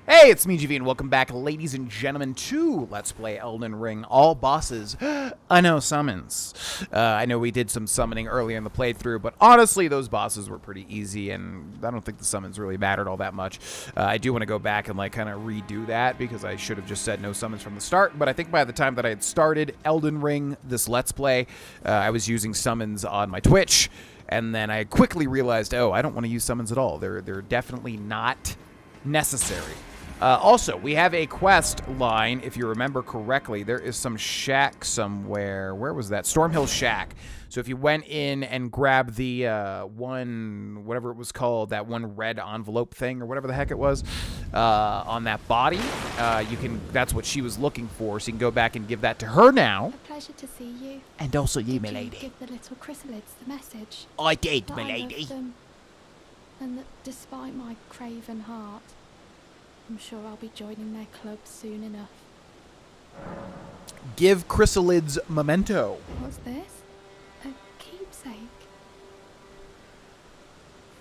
Hey, it's me, GV, and welcome back, ladies and gentlemen, to Let's Play Elden Ring. All bosses, I know summons. I know we did some summoning earlier in the playthrough, but honestly, those bosses were pretty easy, and I don't think the summons really mattered all that much. I do want to go back and, kind of redo that, because I should have just said no summons from the start, but I think by the time that I had started Elden Ring, this Let's Play, I was using summons on my Twitch, and then I quickly realized, oh, I don't want to use summons at all. They're definitely not necessary. Also, we have a quest line, if you remember correctly. There is some shack somewhere. Where was that? Stormhill Shack. So if you went in and grabbed the one, whatever it was called, that one red envelope thing or whatever the heck it was, on that body, you can. That's what she was looking for. So you can go back and give that to her now. A pleasure to see you. And also you, my Did you lady. give the little chrysalids the message? I did, That my I lady. loved them, and that despite my craven heart, I'm sure I'll be joining their club soon enough. Give chrysalids memento. What's this? A keepsake?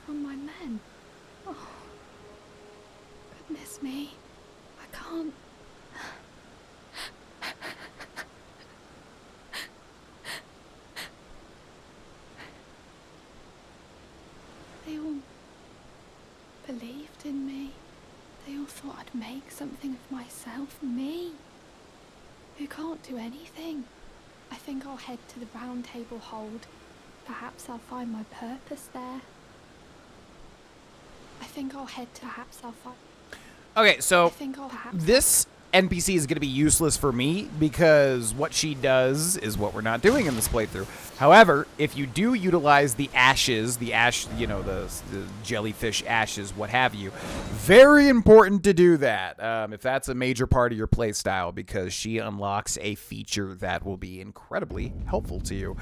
From my men? Oh, goodness me. I can't... They all believed in me. They all thought I'd make something of myself, me, who can't do anything. I think I'll head to the round table hold. Perhaps I'll find my purpose there. Okay, so I think I'll perhaps... this NPC is going to be useless for me because what she does is what we're not doing in this playthrough. However, if you do utilize the ashes, the jellyfish ashes, what have you, very important to do that if that's a major part of your playstyle, because she unlocks a feature that will be incredibly helpful to you.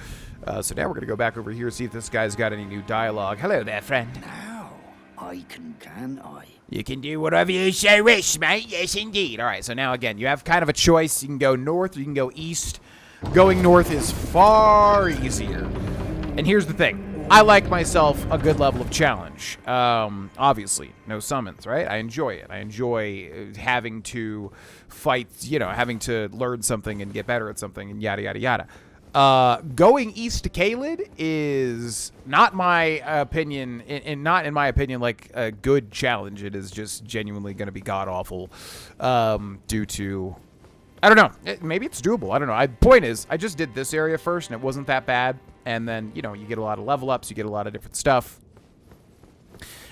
So now we're going to go back over here, see if this guy's got any new dialogue. Hello there, friend. Now, I can I? You can do whatever you so wish, mate. Yes, indeed. All right, so now, again, you have kind of a choice. You can go north or you can go east. Going north is far easier. And here's the thing. I like myself a good level of challenge. Obviously, no summons, right? I enjoy it. I enjoy having to fight, having to learn something and get better at something and yada, yada, yada. Going east to Caelid is not my opinion, and not in my opinion like a good challenge. It is just genuinely going to be god awful, due to, I don't know. Maybe it's doable. I don't know. Point is, I just did this area first, and it wasn't that bad. And then you get a lot of level ups, you get a lot of different stuff.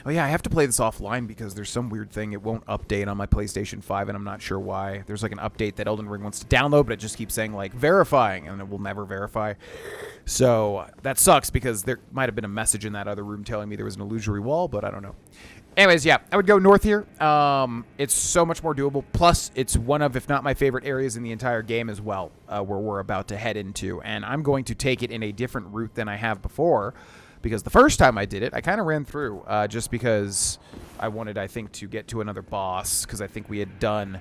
Oh yeah, I have to play this offline because there's some weird thing. It won't update on my PlayStation 5, and I'm not sure why. There's like an update that Elden Ring wants to download, but it just keeps saying like verifying, and it will never verify. So that sucks because there might have been a message in that other room telling me there was an illusory wall, but I don't know. Anyways, yeah, I would go north here. It's so much more doable. Plus, it's one of, if not my favorite areas in the entire game as well, where we're about to head into. And I'm going to take it in a different route than I have before. Because the first time I did it, I kind of ran through just because I wanted, I think, to get to another boss. Because I think we had done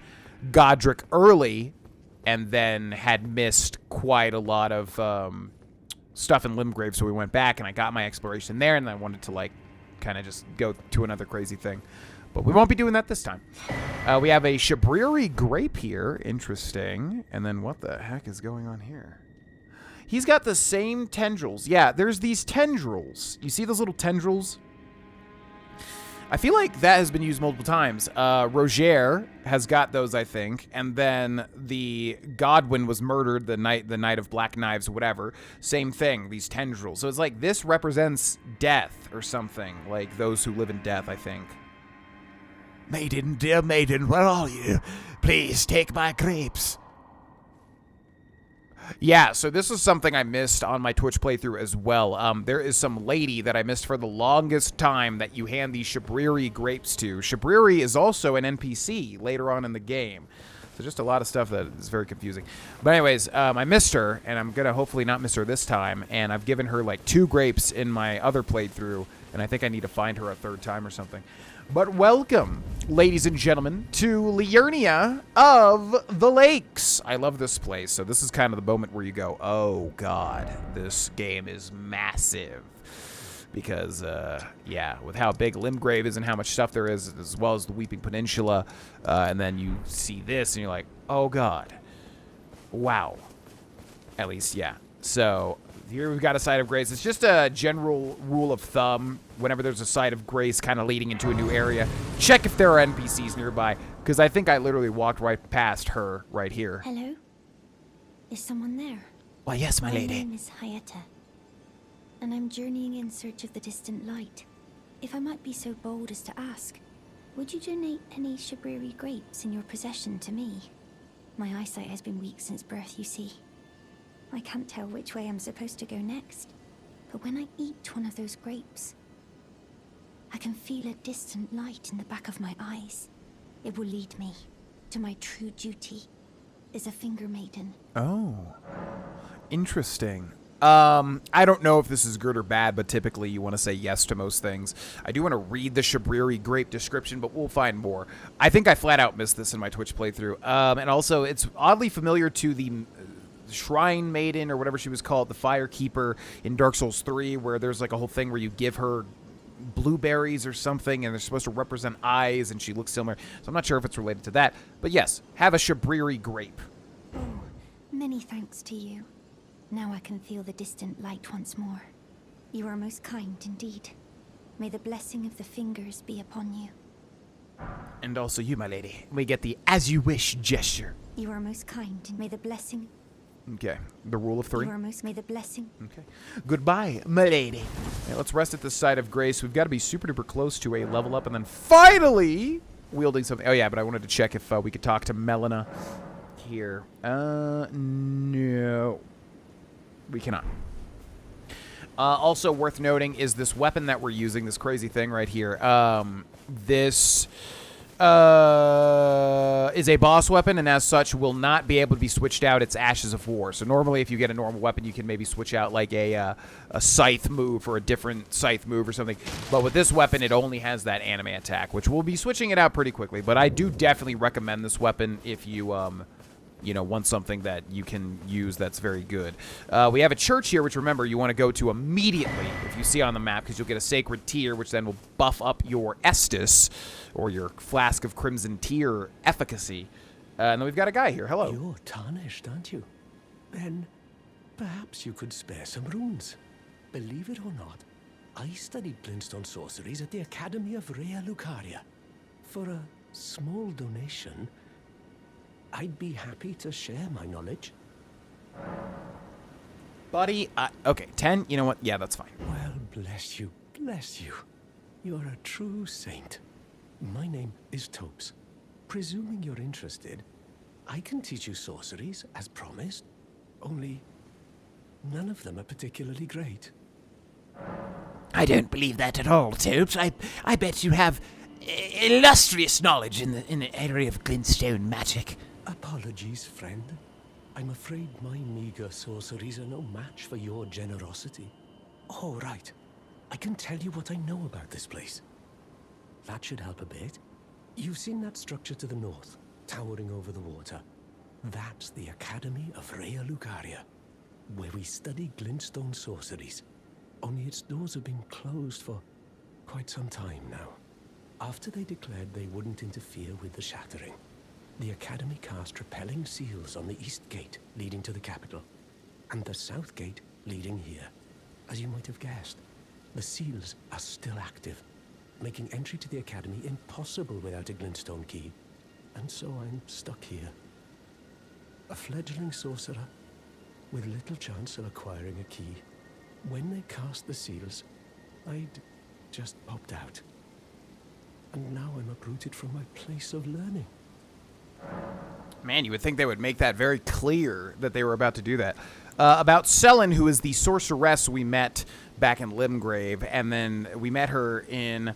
Godric early and then had missed quite a lot of stuff in Limgrave. So we went back and I got my exploration there. And I wanted to, kind of just go to another crazy thing. But we won't be doing that this time. We have a Shabriri grape here. Interesting. And then what the heck is going on here? He's got the same tendrils. Yeah, there's these tendrils. You see those little tendrils? I feel like that has been used multiple times. Roger has got those, I think. And then the Godwin was murdered the night of Black Knives, whatever. Same thing, these tendrils. So it's like this represents death or something. Like those who live in death, I think. Maiden, dear maiden, where are you? Please take my grapes. Yeah, so this is something I missed on my Twitch playthrough as well. There is some lady that I missed for the longest time that you hand these Shabriri grapes to. Shabriri is also an NPC later on in the game. So just a lot of stuff that is very confusing. But anyways, I missed her, and I'm going to hopefully not miss her this time. And I've given her like 2 grapes in my other playthrough, and I think I need to find her a 3rd time or something. But welcome, ladies and gentlemen, to Liurnia of the Lakes. I love this place. So this is kind of the moment where you go, oh, God, this game is massive. because, yeah, with how big Limgrave is and how much stuff there is, as well as the Weeping Peninsula, and then you see this, and you're like, oh, God. Wow. At least, yeah. So, here we've got a site of grace. It's just a general rule of thumb. Whenever there's a site of grace kind of leading into a new area, check if there are NPCs nearby, because I think I literally walked right past her right here. Hello? Is someone there? Why, yes, my My lady. name is Hayata, and I'm journeying in search of the distant light. If I might be so bold as to ask, would you donate any Shabriri grapes in your possession to me? My eyesight has been weak since birth, you see. I can't tell which way I'm supposed to go next, but when I eat one of those grapes, I can feel a distant light in the back of my eyes. It will lead me to my true duty as a finger maiden. Oh, interesting. I don't know if this is good or bad, but typically you want to say yes to most things. I do want to read the Shabriri grape description, but we'll find more. I think I flat out missed this in my Twitch playthrough. And also, it's oddly familiar to the Shrine Maiden, or whatever she was called, the Fire Keeper in Dark Souls 3, where there's like a whole thing where you give her blueberries or something, and they're supposed to represent eyes, and she looks similar. So I'm not sure if it's related to that. But yes, have a Shabriri grape. Oh, many thanks to you. Now I can feel the distant light once more. You are most kind indeed. May the blessing of the fingers be upon you. And also you, my lady. We get the as you wish gesture. You are most kind, and may the blessing... Okay, the rule of 3. You are most... May the blessing... Okay. Goodbye, my lady. Now, let's rest at the site of grace. We've got to be super duper close to a level up, and then finally wielding something. Oh, yeah, but I wanted to check if we could talk to Melina here. No. We cannot. Also worth noting is this weapon that we're using, this crazy thing right here. This is a boss weapon, and as such will not be able to be switched out. It's Ashes of War. So normally if you get a normal weapon, you can maybe switch out like a scythe move or a different scythe move or something. But with this weapon, it only has that anime attack, which we'll be switching it out pretty quickly. But I do definitely recommend this weapon if you... you know, want something that you can use that's very good. We have a church here, which, remember, you want to go to immediately if you see on the map, because you'll get a sacred tear, which then will buff up your Estus, or your flask of crimson tear efficacy. And then we've got a guy here. Hello. You're tarnished, aren't you? Then perhaps you could spare some runes. Believe it or not, I studied glintstone sorceries at the Academy of Rea Lucaria. For a small donation, I'd be happy to share my knowledge. Buddy, okay, 10, you know what? Yeah, that's fine. Well, bless you, bless you. You're a true saint. My name is Tues. Presuming you're interested, I can teach you sorceries, as promised. Only, none of them are particularly great. I don't believe that at all, Tues. I bet you have illustrious knowledge in the area of glintstone magic. Apologies, friend. I'm afraid my meager sorceries are no match for your generosity. Oh, right. I can tell you what I know about this place. That should help a bit. You've seen that structure to the north, towering over the water. That's the Academy of Rea Lucaria, where we study glintstone sorceries. Only its doors have been closed for quite some time now. After they declared they wouldn't interfere with the shattering, the Academy cast repelling seals on the east gate leading to the capital, and the south gate leading here. As you might have guessed, the seals are still active, making entry to the Academy impossible without a glintstone key. And so I'm stuck here. A fledgling sorcerer with little chance of acquiring a key. When they cast the seals, I'd just popped out. And now I'm uprooted from my place of learning. Man, you would think they would make that very clear that they were about to do that. About Selen, who is the sorceress we met back in Limgrave, and then we met her in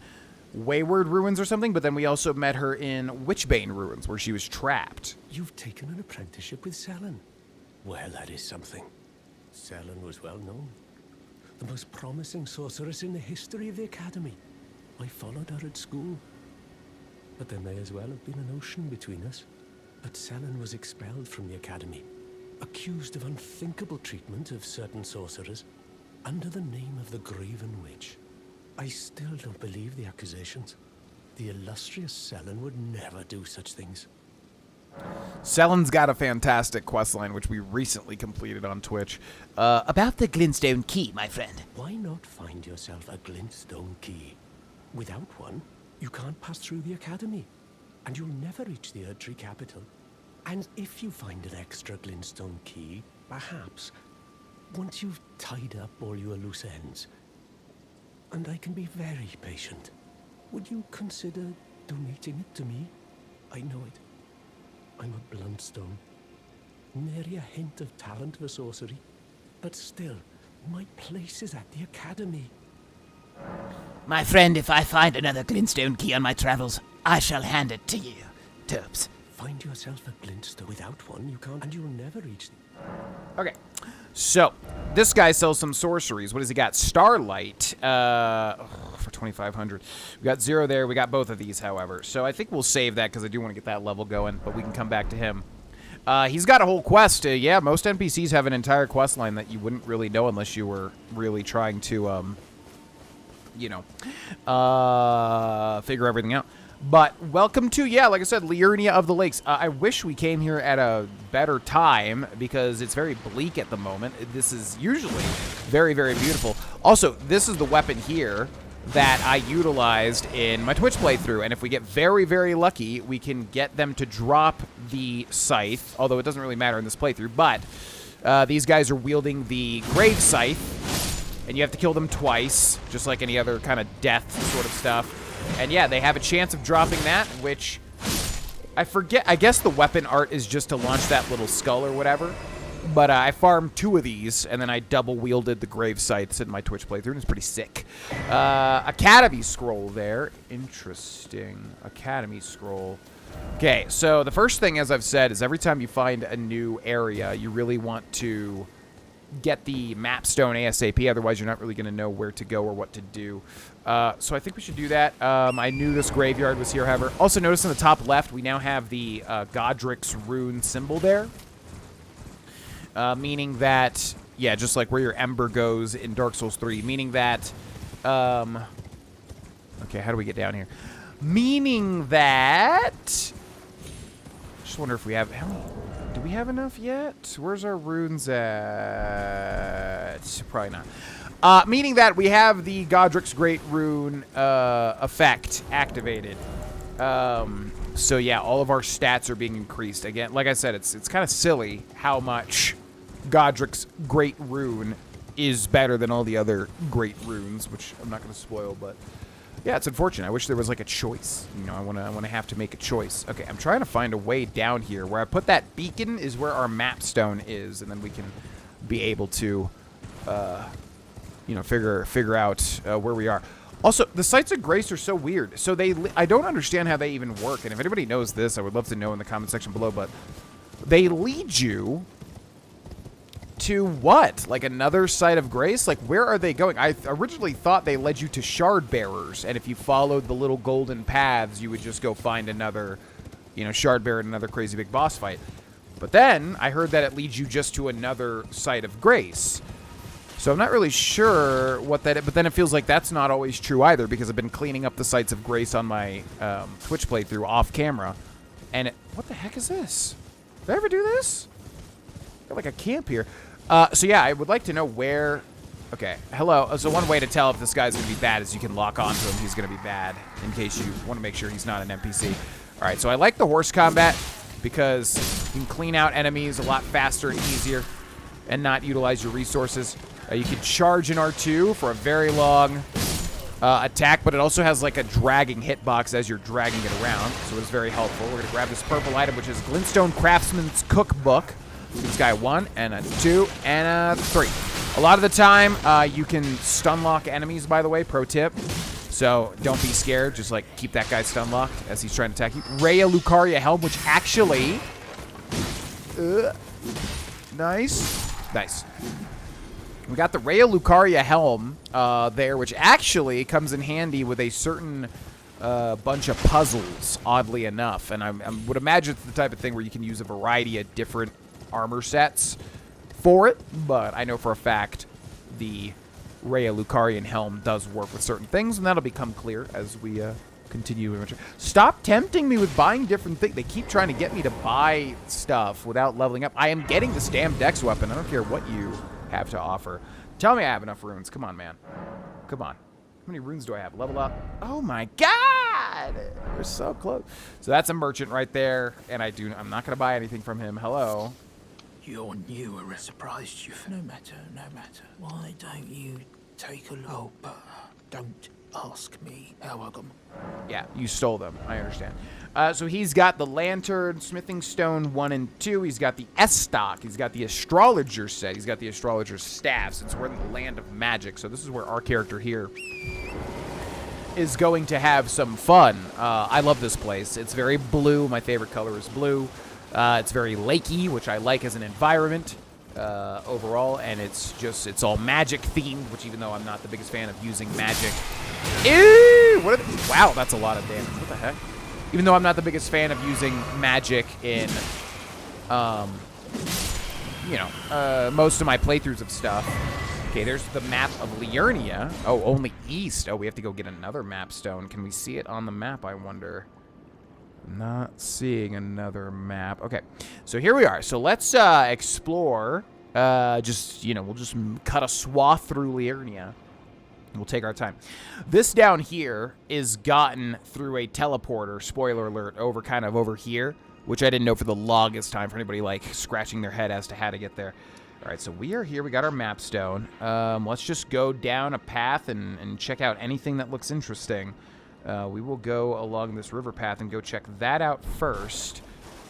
Wayward Ruins or something, but then we also met her in Witchbane Ruins, where she was trapped. You've taken an apprenticeship with Selen. Well, that is something. Selen was well known. The most promising sorceress in the history of the Academy. I followed her at school. But there may as well have been an ocean between us. But Selen was expelled from the Academy, accused of unthinkable treatment of certain sorcerers, under the name of the Graven Witch. I still don't believe the accusations. The illustrious Selen would never do such things. Selen's got a fantastic questline, which we recently completed on Twitch. About the Glintstone Key, my friend. Why not find yourself a glintstone key? Without one, you can't pass through the academy, and you'll never reach the Erdtree capital. And if you find an extra glintstone key, perhaps, once you've tied up all your loose ends, and I can be very patient, would you consider donating it to me? I know it. I'm a bluntstone. Nary a hint of talent for sorcery. But still, my place is at the academy. My friend, if I find another Glintstone Key on my travels, I shall hand it to you, Tues. Find yourself a glintstone. Without one, you can't, and you'll never reach the... Okay, so this guy sells some sorceries. What has he got? Starlight for 2,500. We got 0 there. We got both of these, however. So I think we'll save that because I do want to get that level going, but we can come back to him. He's got a whole quest. Yeah, most NPCs have an entire quest line that you wouldn't really know unless you were really trying to, you know, figure everything out. But welcome to, yeah, like I said, Liurnia of the Lakes. I wish we came here at a better time because it's very bleak at the moment. This is usually very, very beautiful. Also, this is the weapon here that I utilized in my Twitch playthrough. And if we get very, very lucky, we can get them to drop the scythe, although it doesn't really matter in this playthrough. But these guys are wielding the grave scythe, and you have to kill them twice, just like any other kind of death sort of stuff. And yeah, they have a chance of dropping that, which I forget. I guess the weapon art is just to launch that little skull or whatever. But I farmed 2 of these, and then I double wielded the grave scythes in my Twitch playthrough, and it's pretty sick. Academy scroll there. Interesting. Academy scroll. Okay, so the first thing, as I've said, is every time you find a new area, you really want to get the map stone ASAP, otherwise you're not really going to know where to go or what to do. So I think we should do that. I knew this graveyard was here, however. Also, notice in the top left, we now have the Godric's rune symbol there. Meaning that, yeah, just like where your ember goes in Dark Souls 3, meaning that, okay, how do we get down here? Meaning that, just wonder if we have, do we have enough yet? Where's our runes at? Probably not. Meaning that we have the Godric's Great Rune effect activated. So yeah, all of our stats are being increased. Again, like I said, it's kind of silly how much Godric's Great Rune is better than all the other great runes, which I'm not going to spoil, but yeah, it's unfortunate. I wish there was like a choice. You know, I want to have to make a choice. Okay, I'm trying to find a way down here. Where I put that beacon is where our map stone is, and then we can be able to, you know, figure out where we are. Also, the Sites of Grace are so weird. So I don't understand how they even work. And if anybody knows this, I would love to know in the comment section below. But they lead you to what? Like another Site of Grace? Like, where are they going? I originally thought they led you to Shard Bearers. And if you followed the little golden paths, you would just go find another, you know, Shard Bearer in another crazy big boss fight. But then I heard that it leads you just to another Site of Grace. So I'm not really sure what that is, but then it feels like that's not always true either, because I've been cleaning up the Sites of Grace on my Twitch playthrough off camera. And what the heck is this? Did I ever do this? Got like a camp here. So yeah, I would like to know where... Okay, hello. So one way to tell if this guy's going to be bad is you can lock onto him. He's going to be bad in case you want to make sure he's not an NPC. All right, so I like the horse combat because you can clean out enemies a lot faster and easier and not utilize your resources. You can charge in R2 for a very long attack, but it also has like a dragging hitbox as you're dragging it around, so it's very helpful. We're going to grab this purple item, which is Glintstone Craftsman's Cookbook. This guy 1, and a 2, and a 3. A lot of the time, you can stun lock enemies, by the way, pro tip. So don't be scared, just like keep that guy stun locked as he's trying to attack you. Rhea Lucaria Helm, which actually... Nice. We got the Rhea Lucaria Helm there, which actually comes in handy with a certain bunch of puzzles, oddly enough. And I would imagine it's the type of thing where you can use a variety of different armor sets for it. But I know for a fact the Rhea Lucarian Helm does work with certain things, and that'll become clear as we continue. Stop tempting me with buying different things. They keep trying to get me to buy stuff without leveling up. I am getting this damn dex weapon. I don't care what you have to offer. Tell me I have enough runes. Come on, man. Come on. How many runes do I have? Level up. Oh my god! We're so close. So that's a merchant right there, and I'm not gonna buy anything from him. Hello. You're new, I surprised you. No matter, no matter. Why don't you take a look? Oh, but don't ask me how I got them. Yeah, you stole them. I understand. So he's got the lantern, smithing stone 1 and 2. He's got the S-stock. He's got the astrologer set. He's got the astrologer's staff, since we're in the land of magic. So this is where our character here is going to have some fun. I love this place. It's very blue. My favorite color is blue. It's very lakey, which I like as an environment overall, and it's all magic themed, which even though I'm not the biggest fan of using magic. Ew! Wow, that's a lot of damage. What the heck? Even though I'm not the biggest fan of using magic in, most of my playthroughs of stuff. Okay, there's the map of Liurnia. Oh, only east. Oh, we have to go get another map stone. Can we see it on the map, I wonder? Not seeing another map. Okay, so here we are. So let's explore. We'll just cut a swath through Liurnia. We'll take our time. This down here is gotten through a teleporter, spoiler alert, over here, which I didn't know for the longest time for anybody, like, scratching their head as to how to get there. All right, so we are here. We got our map stone. Let's just go down a path and check out anything that looks interesting. We will go along this river path and go check that out first.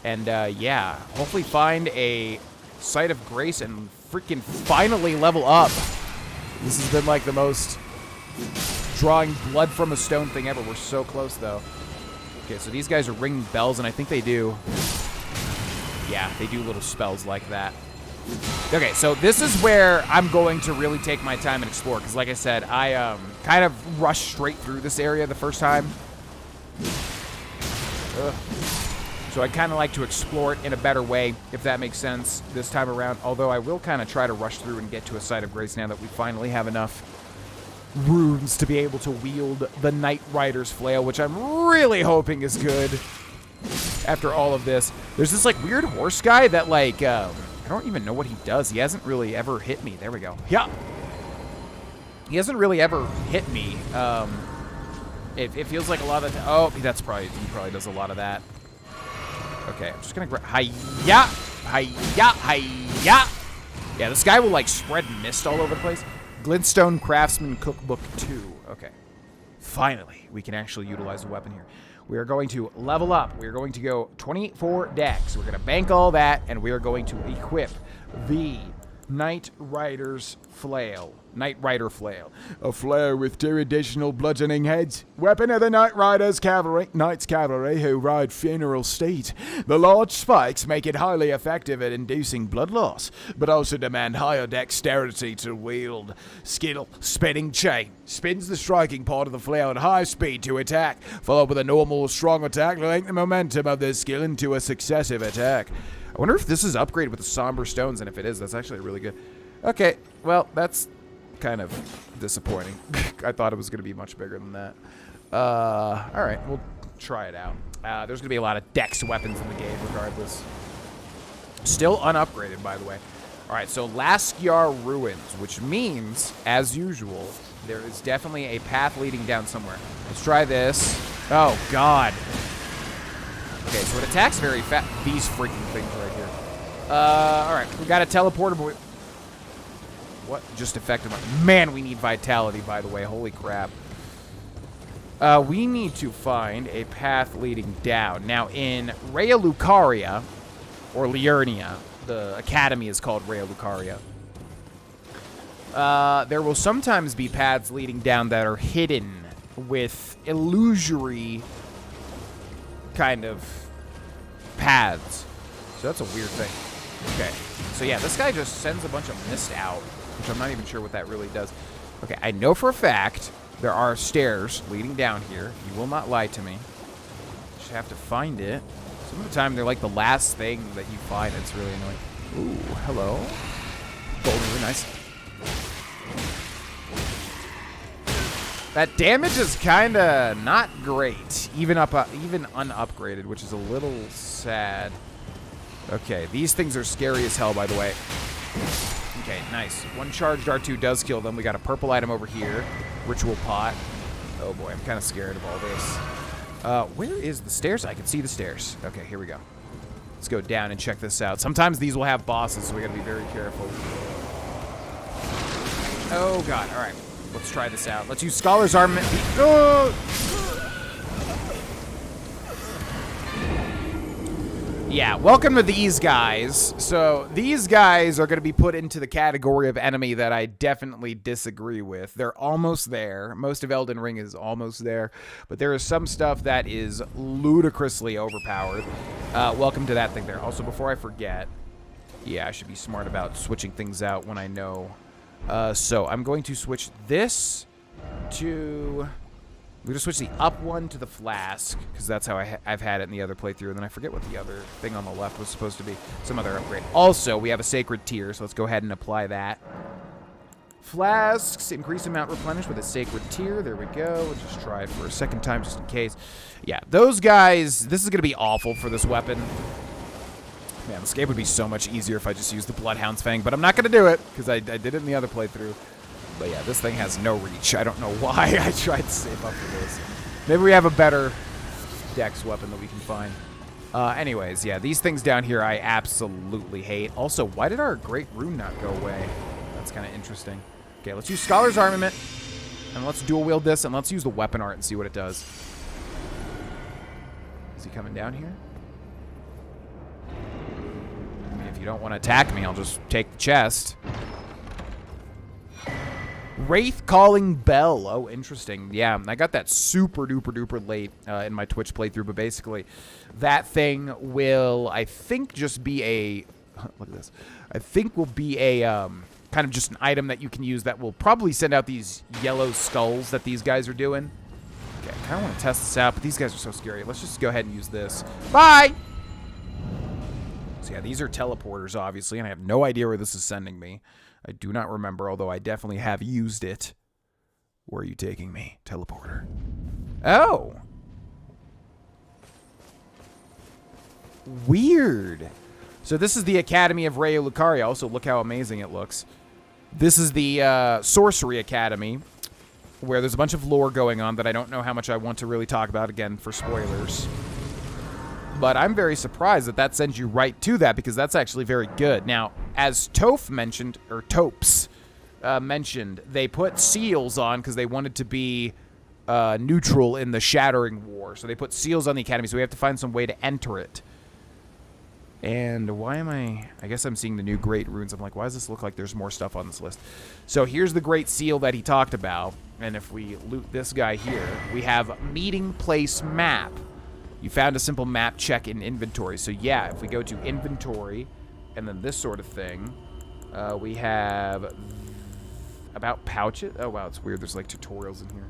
And, yeah, hopefully find a site of grace and freaking finally level up. This has been, like, the most drawing blood from a stone thing ever. We're so close, though. Okay, so these guys are ringing bells, and I think they do. Yeah, they do little spells like that. Okay, so this is where I'm going to really take my time and explore, because like I said, I kind of rushed straight through this area the first time. Ugh. So I kind of like to explore it in a better way, if that makes sense, this time around. Although I will kind of try to rush through and get to a site of grace now that we finally have enough runes to be able to wield the Knight Rider's flail, which I'm really hoping is good after all of this. There's this, like, weird horse guy that, like, I don't even know what he does. He hasn't really ever hit me. There we go. Yeah. He hasn't really ever hit me. It feels like a lot of... Oh, he probably does a lot of that. Okay, I'm just gonna grab... Hi-ya! Hi-ya! Hi-ya! Yeah, this guy will, like, spread mist all over the place. Glintstone Craftsman Cookbook 2. Okay. Finally, we can actually utilize the weapon here. We are going to level up. We are going to go 24 dex. We're going to bank all that, and we are going to equip the Knight Rider's Flail. Knight Rider Flail. A flail with 2 additional bludgeoning heads. Weapon of the Knight Rider's cavalry. Knights cavalry who ride funeral steeds. The large spikes make it highly effective at inducing blood loss, but also demand higher dexterity to wield. Skill, spinning chain. Spins the striking part of the flail at high speed to attack, followed with a normal or strong attack to link the momentum of this skill into a successive attack. I wonder if this is upgraded with the somber stones, and if it is, that's actually really good. Okay, well, that's kind of disappointing. I thought it was going to be much bigger than that. All right, we'll try it out. There's going to be a lot of dex weapons in the game regardless. Still unupgraded, by the way. All right, so Laskjar Ruins, which means, as usual, there is definitely a path leading down somewhere. Let's try this. Oh, God. Okay, so it attacks very fast. These freaking things right here. All right, we got a teleporter. What just affected my... Man, we need vitality, by the way. Holy crap. We need to find a path leading down. Now, in Rhea Lucaria, or Liurnia, the academy is called Rhea Lucaria, there will sometimes be paths leading down that are hidden with illusory kind of paths. So that's a weird thing. Okay. So yeah, this guy just sends a bunch of mist out, which I'm not even sure what that really does. Okay, I know for a fact there are stairs leading down here. You will not lie to me. Just have to find it. Some of the time they're like the last thing that you find. It's really annoying. Ooh, hello. Golden, really nice. That damage is kind of not great, even unupgraded, which is a little sad. Okay, these things are scary as hell, by the way. Okay, nice. One charged R2 does kill them. We got a purple item over here. Ritual pot. Oh boy, I'm kind of scared of all this. Where is the stairs? I can see the stairs. Okay, here we go. Let's go down and check this out. Sometimes these will have bosses, so we gotta be very careful. Oh god, alright. Let's try this out. Let's use Scholar's Armament. Yeah, welcome to these guys. So these guys are going to be put into the category of enemy that I definitely disagree with. They're almost there. Most of Elden Ring is almost there. But there is some stuff that is ludicrously overpowered. Welcome to that thing there. Also, before I forget, yeah, I should be smart about switching things out when I know. So I'm going to switch this to... We're going to switch the up one to the flask, because that's how I've had it in the other playthrough, and then I forget what the other thing on the left was supposed to be. Some other upgrade. Also, we have a sacred tier, so let's go ahead and apply that. Flasks, increase amount replenished with a sacred tier. There we go. We'll just try it for a second time just in case. Yeah, those guys, this is going to be awful for this weapon. Man, this game would be so much easier if I just used the Bloodhound's Fang, but I'm not going to do it, because I did it in the other playthrough. But yeah, this thing has no reach. I don't know why I tried to save up for this. Maybe we have a better dex weapon that we can find. Anyways, yeah, these things down here I absolutely hate. Also, why did our Great Rune not go away? That's kind of interesting. Okay, let's use Scholar's Armament. And let's dual wield this, and let's use the weapon art and see what it does. Is he coming down here? I mean, if you don't want to attack me, I'll just take the chest. Wraith Calling Bell. Oh, interesting. Yeah, I got that super duper duper late in my Twitch playthrough, but basically that thing will, I think, just be a... Look at this. I think will be a kind of just an item that you can use that will probably send out these yellow skulls that these guys are doing. Okay, I kind of want to test this out, but these guys are so scary. Let's just go ahead and use this. Bye! So yeah, these are teleporters, obviously, and I have no idea where this is sending me. I do not remember, although I definitely have used it. Where are you taking me? Teleporter. Oh! Weird. So this is the Academy of Rayo Lucaria. Also, look how amazing it looks. This is the Sorcery Academy, where there's a bunch of lore going on that I don't know how much I want to really talk about, again, for spoilers. But I'm very surprised that that sends you right to that, because that's actually very good. Now, as Toph mentioned, or Topes mentioned, they put seals on because they wanted to be neutral in the Shattering War. So they put seals on the Academy, so we have to find some way to enter it. And why am I guess I'm seeing the new Great Runes. I'm like, why does this look like there's more stuff on this list? So here's the Great Seal that he talked about. And if we loot this guy here, we have Meeting Place Map. You found a simple map check in inventory. So yeah, if we go to inventory and then this sort of thing, we have about pouches. Oh wow, it's weird. There's like tutorials in here.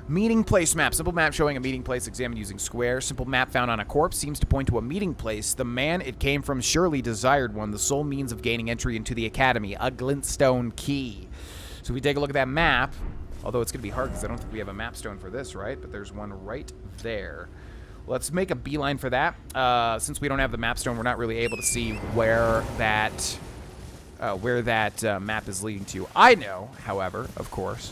Meeting place map. Simple map showing a meeting place examined using square. Simple map found on a corpse seems to point to a meeting place. The man it came from surely desired one. The sole means of gaining entry into the academy. A glintstone key. So if we take a look at that map, although it's going to be hard because I don't think we have a map stone for this, right? But there's one right there. Let's make a beeline for that. Since we don't have the map stone, we're not really able to see where that map is leading to. I know, however, of course.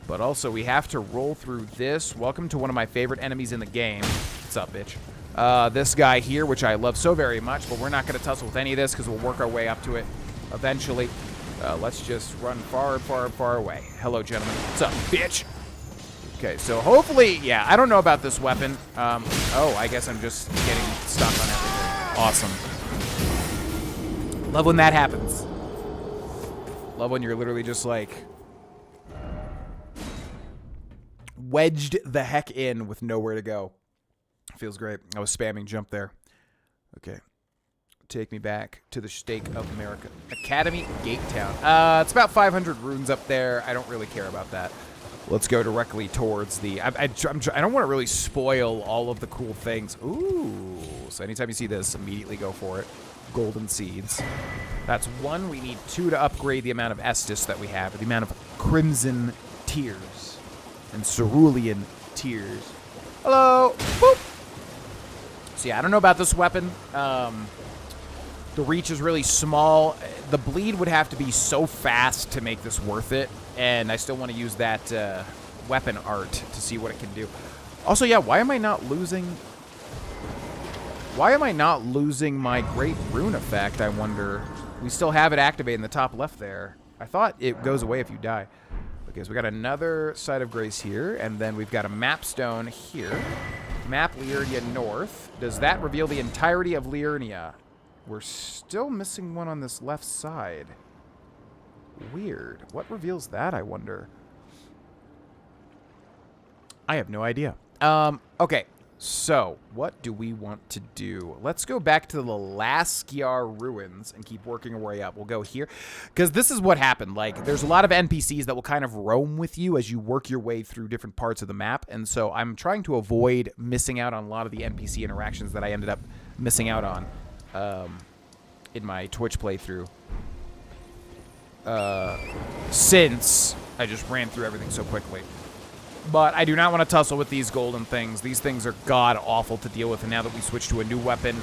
But also, we have to roll through this. Welcome to one of my favorite enemies in the game. What's up, bitch? This guy here, which I love so very much, but we're not going to tussle with any of this because we'll work our way up to it eventually. Let's just run far, far, far away. Hello, gentlemen. What's up, bitch? Okay, so hopefully, yeah, I don't know about this weapon. Oh, I guess I'm just getting stuck on everything. Awesome. Love when that happens. Love when you're literally just like wedged the heck in with nowhere to go. Feels great. I was spamming jump there. Okay. Take me back to the Stake of America. Academy Gate Town. It's about 500 runes up there. I don't really care about that. Let's go directly towards the... I don't want to really spoil all of the cool things. Ooh, cool. So anytime you see this, immediately go for it. Golden seeds. That's 1. We need 2 to upgrade the amount of Estus that we have, or the amount of crimson tears and cerulean tears. Hello! Boop! So yeah, I don't know about this weapon. The reach is really small. The bleed would have to be so fast to make this worth it, and I still want to use that weapon art to see what it can do. Also, yeah, why am I not losing my Great Rune effect, I wonder? We still have it activated in the top left there. I thought it goes away if you die. Okay, so we got another Site of Grace here, and then we've got a map stone here. Map Liurnia North. Does that reveal the entirety of Liurnia? We're still missing one on this left side. Weird. What reveals that, I wonder? I have no idea. Okay. So, what do we want to do? Let's go back to the Laskiar Ruins and keep working our way up. We'll go here. Because this is what happened. Like, there's a lot of NPCs that will kind of roam with you as you work your way through different parts of the map. And so I'm trying to avoid missing out on a lot of the NPC interactions that I ended up missing out on in my Twitch playthrough. Since I just ran through everything so quickly. But I do not want to tussle with these golden things. These things are god-awful to deal with, and now that we switch to a new weapon...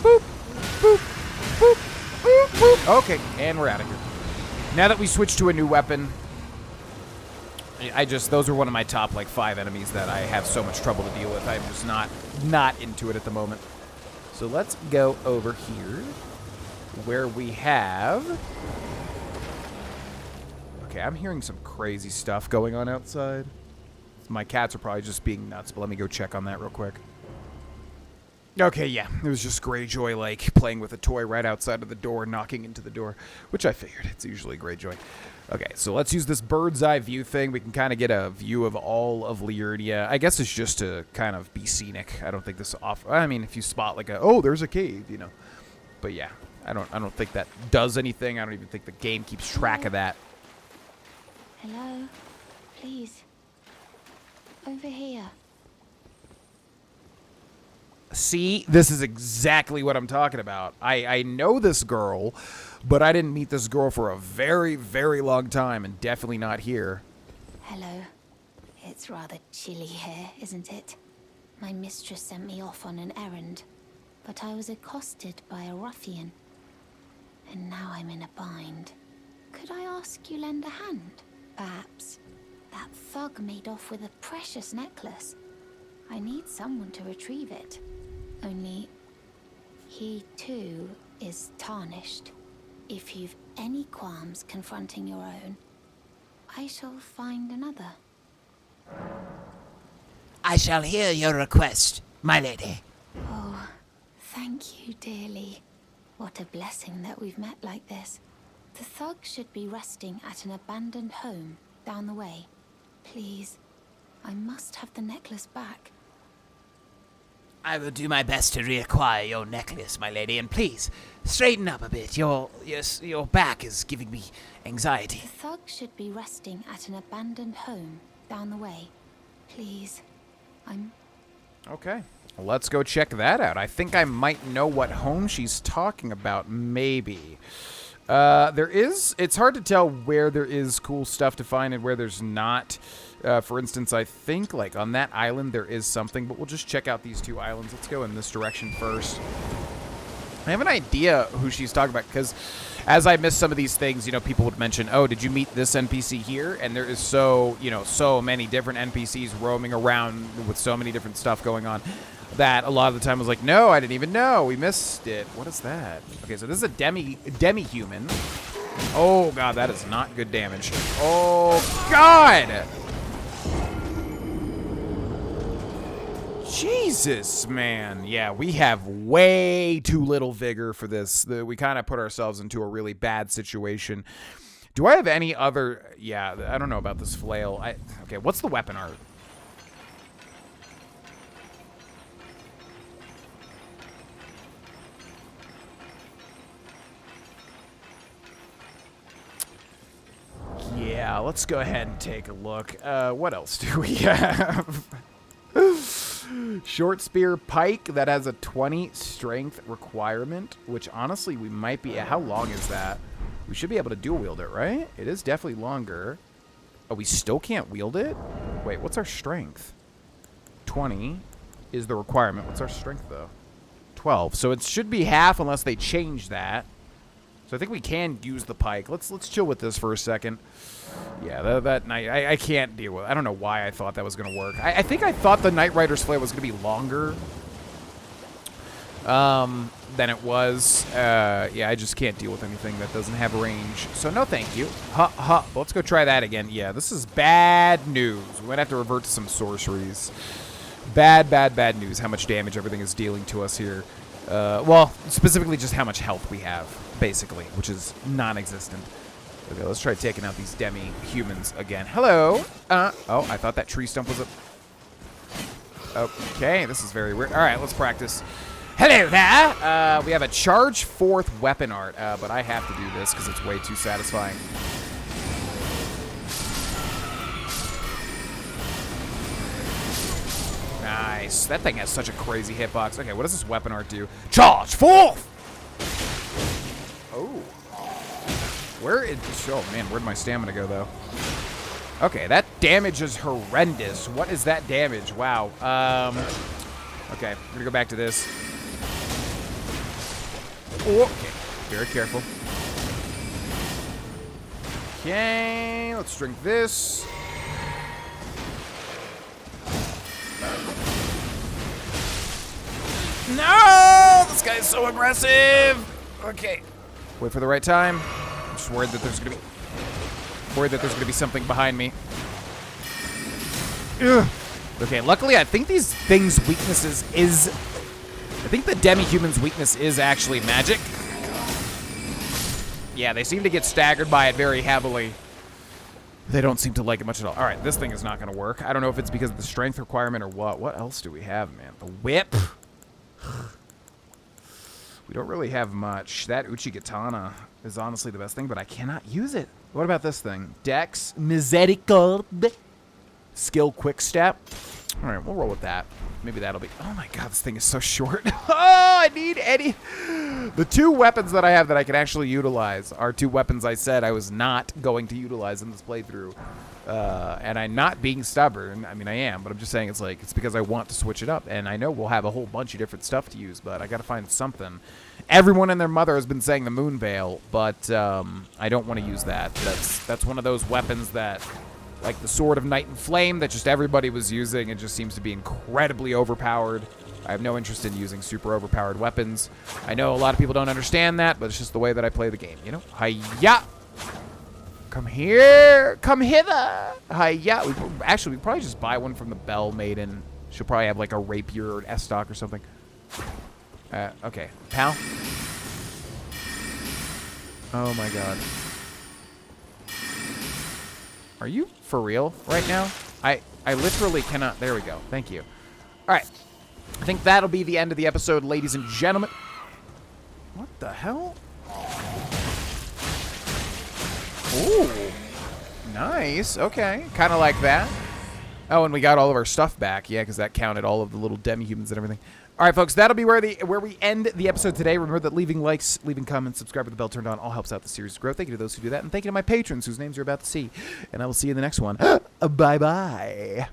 Boop, boop, boop, boop, boop. Okay, and we're out of here. Now that we switch to a new weapon... those are one of my top, 5 enemies that I have so much trouble to deal with. I'm just not into it at the moment. So let's go over here, where we have... Okay, I'm hearing some crazy stuff going on outside. My cats are probably just being nuts, but let me go check on that real quick. Okay, yeah. It was just Greyjoy, playing with a toy right outside of the door, knocking into the door, which I figured. It's usually Greyjoy. Okay, so let's use this bird's eye view thing. We can kind of get a view of all of Liurnia. I guess it's just to kind of be scenic. I don't think this I mean, if you spot oh, there's a cave, But yeah, I don't think that does anything. I don't even think the game keeps track of that. Hello? Please. Over here. See, this is exactly what I'm talking about. I know this girl, but I didn't meet this girl for a very, very long time, and definitely not here. Hello. It's rather chilly here, isn't it? My mistress sent me off on an errand, but I was accosted by a ruffian. And now I'm in a bind. Could I ask you lend a hand, perhaps? That thug made off with a precious necklace. I need someone to retrieve it. Only, he too is tarnished. If you've any qualms confronting your own, I shall find another. I shall hear your request, my lady. Oh, thank you dearly. What a blessing that we've met like this. The thug should be resting at an abandoned home down the way. Please, I must have the necklace back. I will do my best to reacquire your necklace, my lady, and please, straighten up a bit. Your back is giving me anxiety. The thug should be resting at an abandoned home down the way. Please, Okay, well, let's go check that out. I think I might know what home she's talking about, maybe. It's hard to tell where there is cool stuff to find and where there's not. For instance, I think, on that island there is something, but we'll just check out these 2 islands. Let's go in this direction first. I have an idea who she's talking about, because as I miss some of these things, people would mention, oh, did you meet this NPC here? And there is so many different NPCs roaming around with so many different stuff going on that a lot of the time I was like, no, I didn't even know. We missed it. What is that? Okay, so this is a demi-human. Oh, God, that is not good damage. Oh, God! Jesus, man. Yeah, we have way too little vigor for this. We kind of put ourselves into a really bad situation. Do I have any other... Yeah, I don't know about this flail. Okay, what's the weapon art? Yeah, let's go ahead and take a look. What else do we have? Short spear pike that has a 20 strength requirement, which honestly we might be. How long is that? We should be able to dual wield it, right? It is definitely longer. Oh, we still can't wield it? Wait, what's our strength? 20 is the requirement. What's our strength, though? 12. So it should be half unless they change that. So I think we can use the pike. Let's chill with this for a second. Yeah, that knight, I can't deal with it. I don't know why I thought that was going to work. I think I thought the Knight Rider's Flail was going to be longer than it was. Yeah, I just can't deal with anything that doesn't have range. So no thank you. Let's go try that again. Yeah, this is bad news. We might have to revert to some sorceries. Bad news how much damage everything is dealing to us here. Well, specifically just how much health we have, basically, which is non-existent. Okay, let's try taking out these demi-humans again. Hello. Oh, I thought that tree stump was a... Okay, this is very weird. All right, let's practice. Hello there. We have a charge 4th weapon art, but I have to do this because it's way too satisfying. Nice. That thing has such a crazy hitbox. Okay, what does this weapon art do? Charge 4th! Oh. Oh, man, where'd my stamina go, though? Okay, that damage is horrendous. What is that damage? Wow. Okay, I'm gonna go back to this. Oh, okay, very careful. Okay, let's drink this. No! This guy's so aggressive! Okay. Wait for the right time. I'm just worried that there's gonna be something behind me. Ugh. Okay, luckily I think these things' weaknesses is... I think the demi-human's weakness is actually magic. Yeah, they seem to get staggered by it very heavily. They don't seem to like it much at all. All right, this thing is not gonna work. I don't know if it's because of the strength requirement or what. What else do we have, man? The whip. We don't really have much. That Uchigatana is honestly the best thing, but I cannot use it. What about this thing? Dex Misericorde. Skill Quick Step. All right, we'll roll with that. Maybe that'll be... Oh my god, this thing is so short. Oh, I need any... The 2 weapons that I have that I can actually utilize are 2 weapons I said I was not going to utilize in this playthrough. And I'm not being stubborn. I mean, I am, but I'm just saying it's because I want to switch it up. And I know we'll have a whole bunch of different stuff to use, but I got to find something. Everyone and their mother has been saying the Moon Veil, but I don't want to use that. That's one of those weapons that, like the Sword of Night and Flame, that just everybody was using. It just seems to be incredibly overpowered. I have no interest in using super overpowered weapons. I know a lot of people don't understand that, but it's just the way that I play the game, you know? Hiya! Come here! Come hither! Hiya! Actually, we probably just buy one from the Bell Maiden. She'll probably have like a rapier or an S-stock or something. Okay. Pal? Oh my god. Are you for real right now? I literally cannot... There we go. Thank you. Alright. I think that'll be the end of the episode, ladies and gentlemen. What the hell? Ooh. Nice. Okay. Kind of like that. Oh, and we got all of our stuff back. Yeah, because that counted all of the little demi-humans and everything. All right, folks, that'll be where we end the episode today. Remember that leaving likes, leaving comments, subscribe with the bell turned on all helps out the series' growth. Thank you to those who do that, and thank you to my patrons whose names you're about to see. And I will see you in the next one. Bye-bye.